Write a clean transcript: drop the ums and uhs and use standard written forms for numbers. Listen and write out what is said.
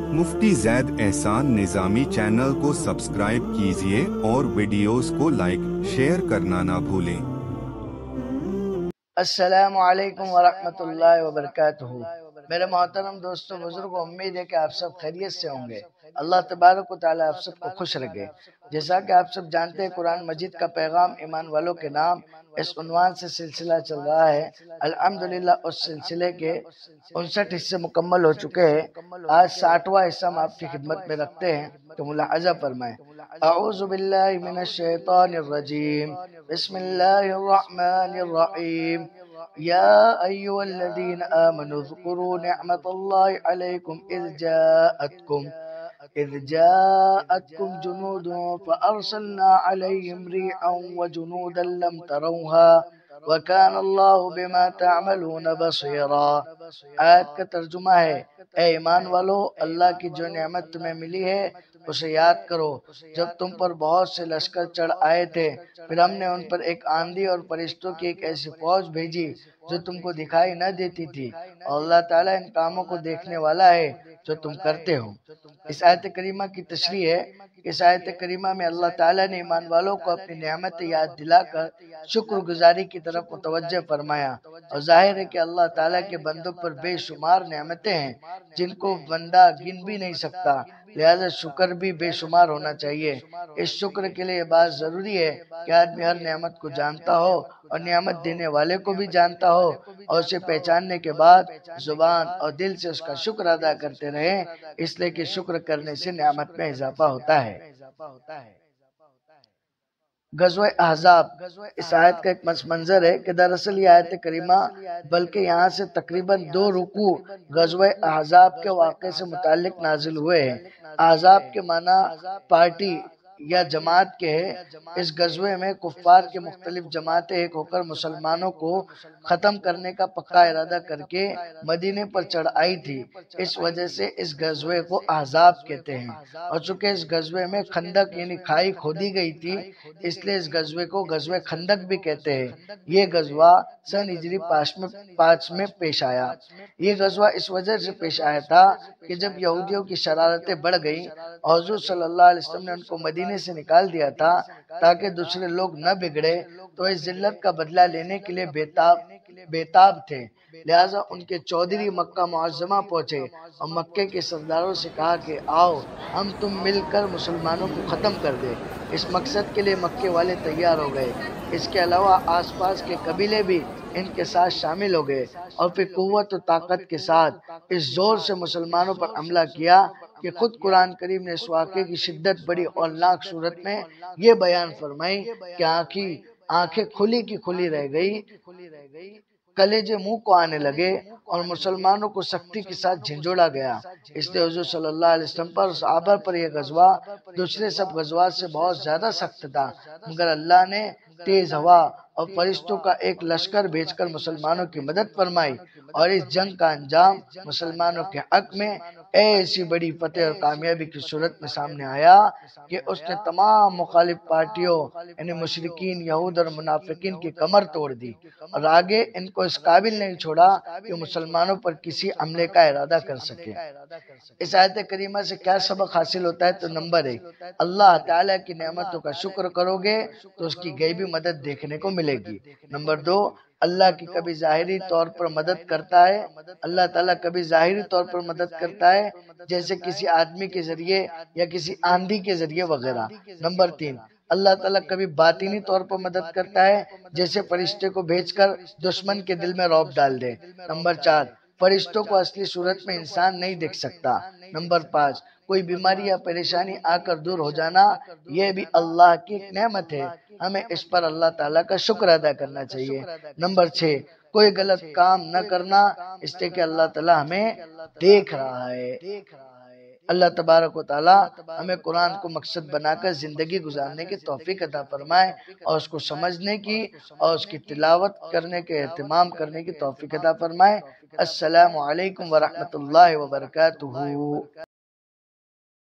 मुफ्ती जैद एहसान निज़ामी चैनल को सब्सक्राइब कीजिए और वीडियोस को लाइक शेयर करना ना भूलें। अस्सलामु अलैकुम वरहमतुल्लाहि वबरकातुहू। मेरे मोहतरम दोस्तों बुजुर्गों, उम्मीद है कि आप सब खैरियत से होंगे। अल्लाह तबारक व तआला आप सबको खुश रखे। जैसा कि आप सब जानते हैं, कुरान मजीद का पैगाम ईमान वालों के नाम इस उन्वान से सिलसिला चल रहा है। अल्हम्दुलिल्लाह उस सिलसिले के 59 हिस्से मुकम्मल हो चुके हैं। आज 60वां हिस्सा हम आपकी खिदमत में रखते हैं, तो मुलाहज़ा फरमाएं। अऊज़ु बिल्लाहि मिनश शैतानिर रजीम, बिस्मिल्लाहिर रहमानिर रहीम। या अय्युहल्लज़ीना आमनू ज़कुरू निअमतल्लाहि अलैकुम इज़ जाअतकुम जुनूदुन फ़अरसलना अलैहिम रिहन व जुनूदन लम तरौहा व काना अल्लाहु बिमा तअमलून बसीरा। आयत का तर्जुमा है, ए ईमान वालो, अल्लाह की जो नेमत तुम्हें मिली है उसे याद करो। जब तुम पर बहुत से लश्कर चढ़ आए थे, फिर हमने उन पर एक आंधी और फरिश्तों की एक ऐसी फौज भेजी जो तुमको दिखाई न देती थी, और अल्लाह ताला इन कामों को देखने वाला है जो तुम करते हो। इस आयत करीमा की तशरीह है। इस आयत करीमा में अल्लाह ताला ने ईमान वालों को अपनी नेमत याद दिलाकर शुक्रगुजारी की तरफ मुतवज्जह फरमाया। और जाहिर है कि अल्लाह ताला के बंदों पर बेशुमार नेमतें हैं जिनको बंदा गिन भी नहीं सकता, लिहाजा शुक्र भी बेशुमार होना चाहिए। इस शुक्र के लिए बात जरूरी है कि आदमी हर नेमत को जानता हो और नेमत देने वाले को भी जानता हो, और उसे पहचानने के बाद जुबान और दिल से उसका शुक्र अदा करते रहे, इसलिए कि शुक्र करने से नेमत में इजाफा होता है। गज़वे अहज़ाब, इस आयत का एक मंजर है कि दरअसल ये आयत करीमा बल्कि यहाँ से तकरीबन 2 रुकू गज़वे अहज़ाब के वाक़े से मुताल्लिक नाजिल हुए हैं। अहज़ाब के माना पार्टी या जमात के है। इस गज़वे में कुफ्फार के मुख्तलिफ जमातें एक होकर मुसलमानों को ख़त्म करने का पक्का इरादा करके मदीने पर चढ़ आई थी। इस वजह से इस गज़वे को अहज़ाब कहते हैं। और चूंकि इस गज़वे में खंदक यानी खाई खोदी गई थी, इसलिए इस गज़वे को गज़वे खंदक भी कहते हैं। ये गज़वा सन हिजरी 5 में पेश आया। ये गज़वा इस वजह से पेश आया था कि जब यहूदियों की शरारतें बढ़ गई और हुज़ूर सल्लल्लाहु अलैहि वसल्लम ने उनको मदीने से निकाल दिया था ताकि दूसरे लोग न बिगड़े, तो इस जिल्लत का बदला लेने के लिए बेताब थे। लिहाजा उनके चौधरी मक्का मुअज़्ज़मा पहुंचे और मक्के के सरदारों से कहा कि आओ हम तुम मिलकर मुसलमानों को ख़त्म कर दे। इस मकसद के लिए मक्के वाले तैयार हो गए। इसके अलावा आसपास के कबीले भी इनके साथ शामिल हो गए और फिर कुव्वत और ताकत के साथ इस जोर से मुसलमानों पर हमला किया कि खुद कुरान करीम ने इस वाक़े की शिद्दत बड़ी औलनाक सूरत में ये बयान फरमाई कि आंखें खुली की खुली रह गई, कलेजे मुंह को आने लगे और मुसलमानों को सख्ती के साथ झिंझोड़ा गया। इसलिए हुज़ूर सल्लल्लाहु अलैहि वसल्लम पर, सहाबा पर यह गज़वा दूसरे सब गज़वात से बहुत ज्यादा सख्त था, मगर अल्लाह ने तेज हवा और फरिश्तों का एक लश्कर भेजकर मुसलमानों की मदद फरमाई और इस जंग का अंजाम मुसलमानों के हक में ऐसी बड़ी फतेह और कामयाबी की सूरत में सामने आया कि उसने तमाम मुखालिफ पार्टियों यानी मुशरिकीन, यहूद और मुनाफिकीन की कमर तोड़ दी और आगे इनको इस काबिल नहीं छोड़ा कि मुसलमानों पर किसी हमले का इरादा कर सके। इस आयत करीमा से क्या सबक हासिल होता है? तो नंबर 1, अल्लाह ताला की नेमतों का शुक्र करोगे तो उसकी गैबी मदद देखने को मिलेगी। नंबर 2, अल्लाह की कभी जाहिरी तौर पर मदद करता है, अल्लाह ताला कभी जाहिरी तौर पर मदद करता है जैसे किसी आदमी के जरिए या किसी आंधी के जरिए वगैरह। नंबर 3, अल्लाह ताला कभी बातिनी तौर पर मदद करता है जैसे फरिश्ते को भेजकर दुश्मन के दिल में रौब डाल दे। नंबर 4, फरिश्तों को असली सूरत में इंसान नहीं देख सकता। नंबर 5, कोई बीमारी या परेशानी आकर दूर हो जाना, यह भी अल्लाह की एक नेमत है, हमें इस पर अल्लाह ताला का शुक्र अदा करना चाहिए। नंबर 6, कोई गलत काम न करना, इसलिए कि अल्लाह ताला हमें देख रहा है। अल्लाह तबारक व तआला हमें कुरान को मकसद बनाकर जिंदगी गुजारने की तौफीक अता फरमाए और उसको समझने की और उसकी तिलावत करने के एहतिमाम करने की तौफीक अता फरमाए। अस्सलामु अलैकुम व रहमतुल्लाहि व बरकातुहू।